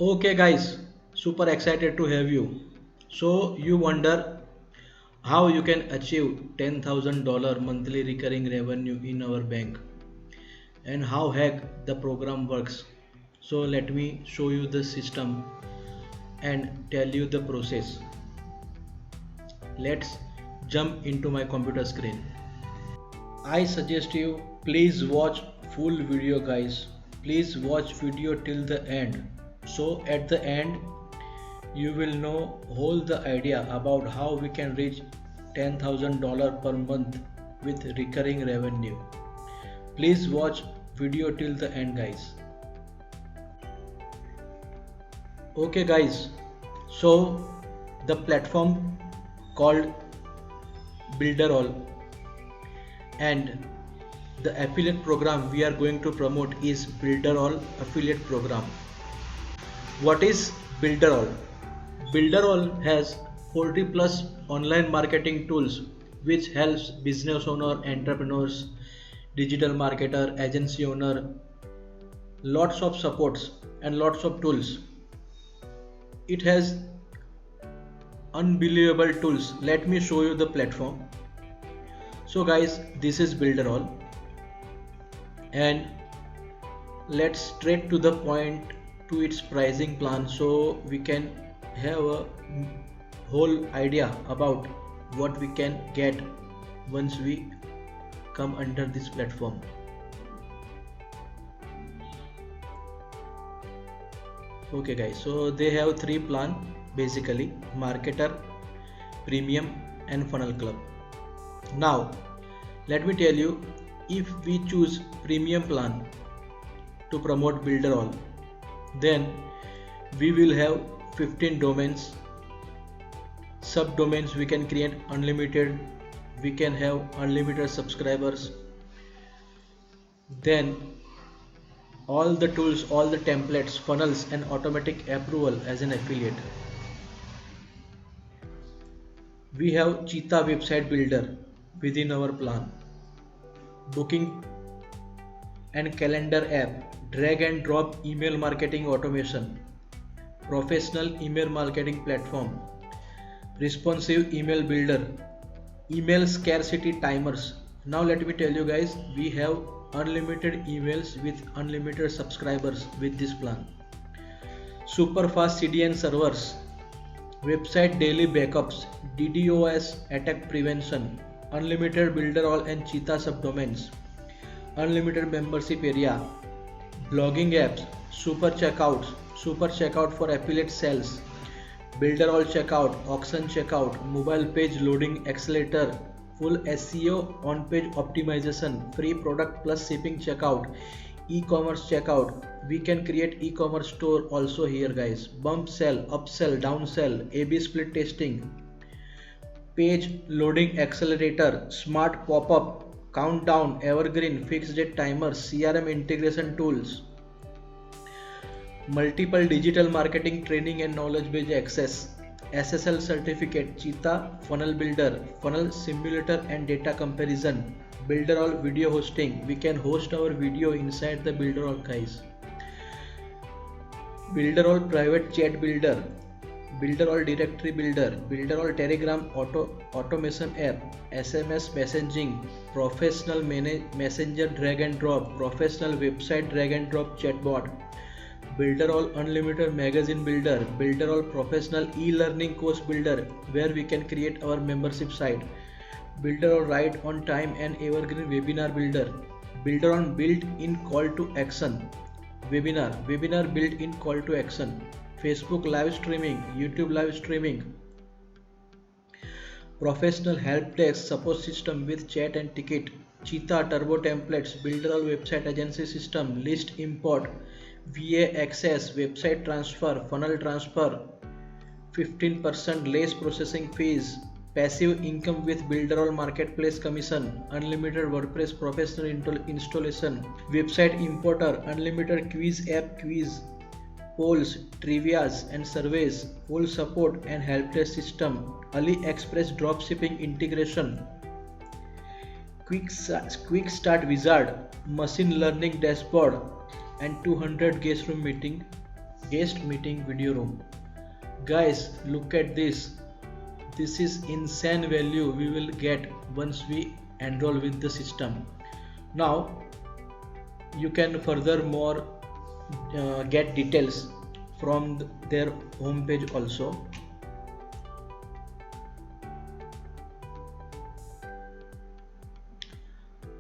Okay, guys, super excited to have you. So, you wonder how you can achieve $10,000 monthly recurring revenue in our bank and how heck the program works. So, let me show you the system and tell you the process. Let's jump into my computer screen. I suggest you please watch full video, guys. Please watch video till the end. So at the end you will know whole the idea about how we can reach $10,000 per month with recurring revenue. Please watch video till the end, guys. Okay, guys. So the platform called Builderall and the affiliate program we are going to promote is Builderall affiliate program. What is Builderall? Builderall has 40 plus online marketing tools which helps business owner, entrepreneurs, digital marketer, agency owner, lots of supports and lots of tools. It has unbelievable tools. Let me show you the platform. So guys, this is Builderall and let's straight to the point to its pricing plan so we can have a whole idea about what we can get once we come under this platform. Okay guys, so they have three plan basically: marketer, premium and funnel club. Now let me tell you, if we choose premium plan to promote Builderall, then we will have 15 domains, subdomains we can create unlimited, we can have unlimited subscribers, then all the tools, all the templates, funnels and automatic approval as an affiliate. We have Cheetah website builder within our plan, booking and calendar app, drag and drop email marketing automation, professional email marketing platform, responsive email builder, email scarcity timers. Now let me tell you guys, we have unlimited emails with unlimited subscribers with this plan. Super fast CDN servers, website daily backups, DDoS attack prevention, unlimited Builderall and Cheetah subdomains, unlimited membership area, blogging apps, super checkout for affiliate sales, Builderall checkout, auction checkout, mobile page loading accelerator, full SEO on page optimization, free product plus shipping checkout, e-commerce checkout. We can create e-commerce store also here, guys. Bump sell, upsell, downsell, A/B split testing, page loading accelerator, smart pop-up, countdown, evergreen, fixed date timers, CRM integration tools, multiple digital marketing training and knowledge base access, SSL certificate, Cheetah funnel builder, funnel simulator and data comparison, Builderall video hosting. We can host our video inside the Builderall, guys. Builderall private chat builder, Builderall directory builder, Builderall Telegram automation app, SMS messaging, professional messenger drag and drop, professional website drag and drop chatbot, Builderall unlimited magazine builder, Builderall professional e-learning course builder where we can create our membership site, Builderall right on time and evergreen webinar builder, Builderall built-in call to action, webinar built-in call to action, Facebook live streaming, YouTube live streaming, professional help desk support system with chat and ticket, Cheetah turbo templates, Builderall website agency system, list import, VA access, website transfer, funnel transfer, 15% less processing fees, passive income with Builderall marketplace commission, unlimited WordPress professional installation, website importer, unlimited quiz app quiz, polls, trivias and surveys, full support and help desk system, AliExpress dropshipping integration, quick start wizard, machine learning dashboard and 200 guest room meeting guest meeting video room. Guys, look at this. This is insane value we will get once we enroll with the system. Now you can furthermore get details from their homepage also.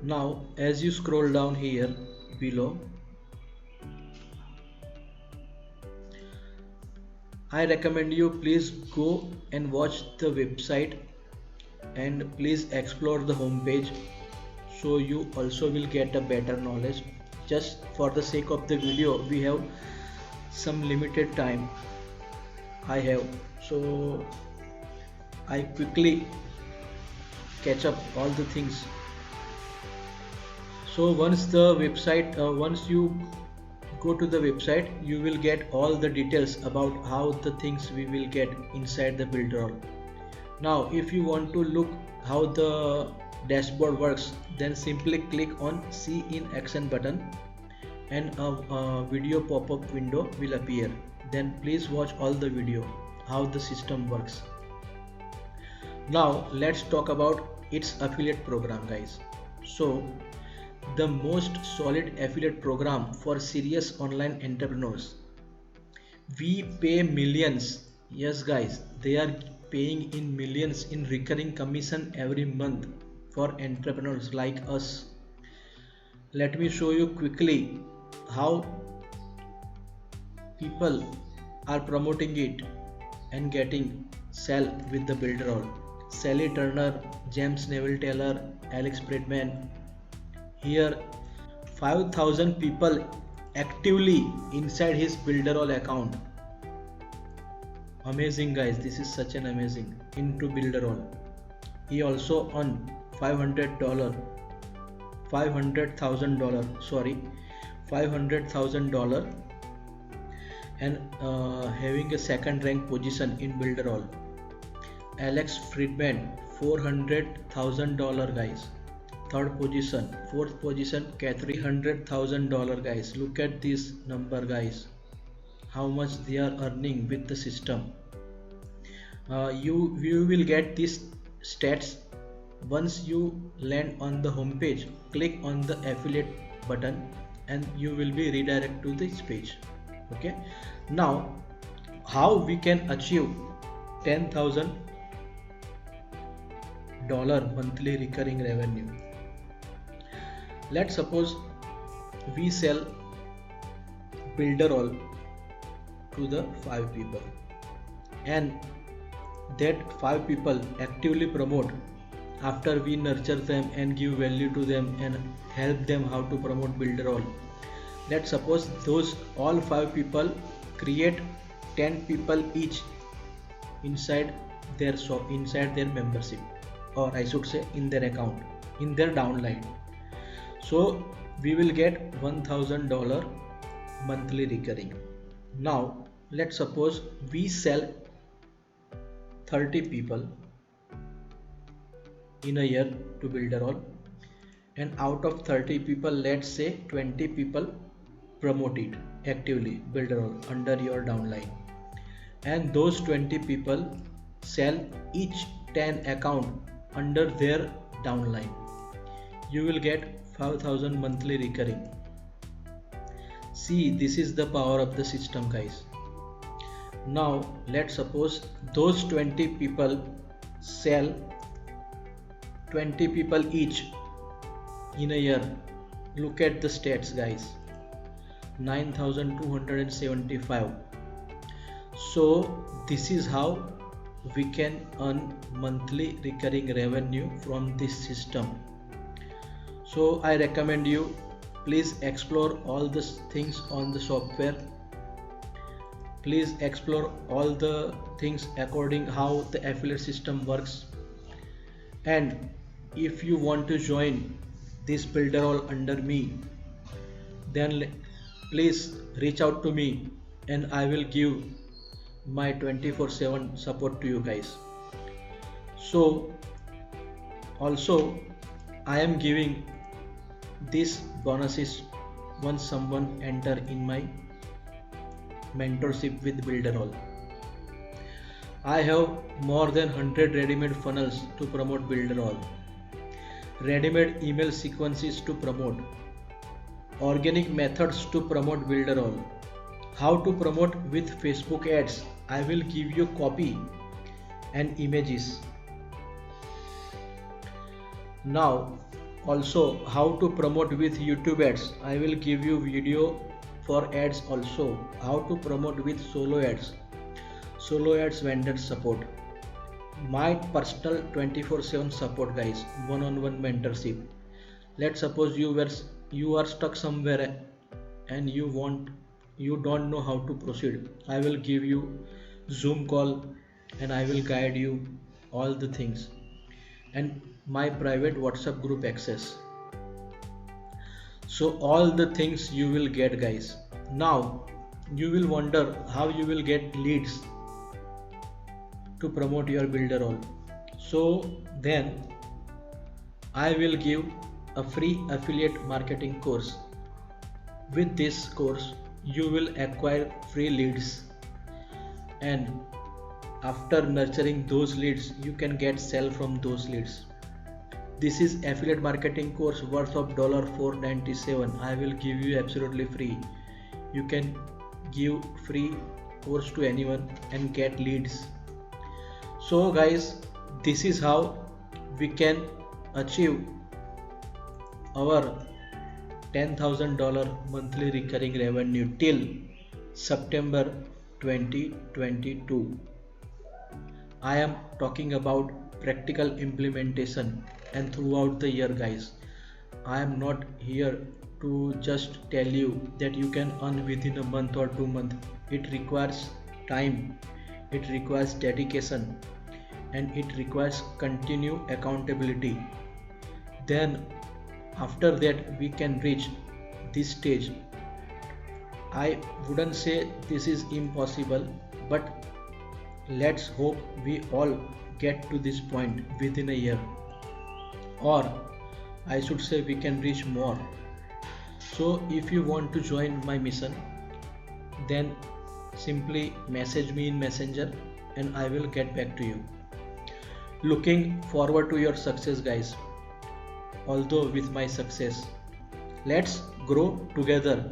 Now as you scroll down here below, I recommend you please go and watch the website and please explore the homepage, so you also will get a better knowledge. Just for the sake of the video, we have some limited time I have, so I quickly catch up all the things. So once you go to the website, you will get all the details about how the things we will get inside the Builderall. Now if you want to look how the dashboard works, then simply click on see in action button and a video pop-up window will appear. Then please watch all the video how the system works. Now let's talk about its affiliate program, guys. So the most solid affiliate program for serious online entrepreneurs. We pay millions. Yes guys, they are paying in millions in recurring commission every month for entrepreneurs like us. Let me show you quickly how people are promoting it and getting sell with the Builderall. Sally Turner, James Neville Taylor, Alex Friedman. Here 5,000 people actively inside his Builderall account. Amazing guys, this is such an amazing into Builderall. He also earned $500,000 and having a second rank position in Builderall. Alex Friedman $400,000 guys, third position. Fourth position Catherine $100,000 guys. Look at this number guys, how much they are earning with the system. You will get these stats once you land on the homepage. Click on the affiliate button and you will be redirected to this page. Okay, now how we can achieve $10,000 monthly recurring revenue. Let's suppose we sell Builderall to the 5 people and that 5 people actively promote after we nurture them and give value to them and help them how to promote Builderall. Let's suppose those all 5 people create 10 people each inside their shop, inside their membership, or I should say in their account, in their downline. So we will get $1,000 monthly recurring. Now let's suppose we sell 30 people in a year to Builderall, and out of 30 people, let's say 20 people promote it actively Builderall under your downline, and those 20 people sell each 10 account under their downline. You will get 5,000 monthly recurring. See, this is the power of the system guys. Now let's suppose those 20 people sell 20 people each in a year. Look at the stats guys, 9,275. So this is how we can earn monthly recurring revenue from this system. So I recommend you please explore all these things on the software. Please explore all the things according how the affiliate system works, and if you want to join this Builderall under me, then please reach out to me and I will give my 24/7 support to you guys. So also I am giving these bonuses once someone enter in my mentorship with Builderall. I have more than 100 ready-made funnels to promote Builderall, ready-made email sequences to promote, organic methods to promote Builderall, how to promote with Facebook ads. I will give you copy and images. Now also how to promote with YouTube ads. I will give you video for ads also. How to promote with solo ads vendor support. My personal 24/7 support guys, one-on-one mentorship. Let's suppose you are stuck somewhere and you don't know how to proceed. I will give you Zoom call and I will guide you all the things, and my private WhatsApp group access. So all the things you will get guys. Now you will wonder how you will get leads to promote your Builderall. So then I will give a free affiliate marketing course. With this course you will acquire free leads, and after nurturing those leads you can get sell from those leads. This is affiliate marketing course worth of $497. I will give you absolutely free. You can give free course to anyone and get leads. So guys, this is how we can achieve our $10,000 monthly recurring revenue till September 2022. I am talking about practical implementation and throughout the year guys. I am not here to just tell you that you can earn within a month or 2 months. It requires time, it requires dedication, and it requires continued accountability. Then after that we can reach this stage. I wouldn't say this is impossible, but let's hope we all get to this point within a year, or I should say we can reach more. So if you want to join my mission, then simply message me in Messenger and I will get back to you. Looking forward to your success guys. Although with my success, let's grow together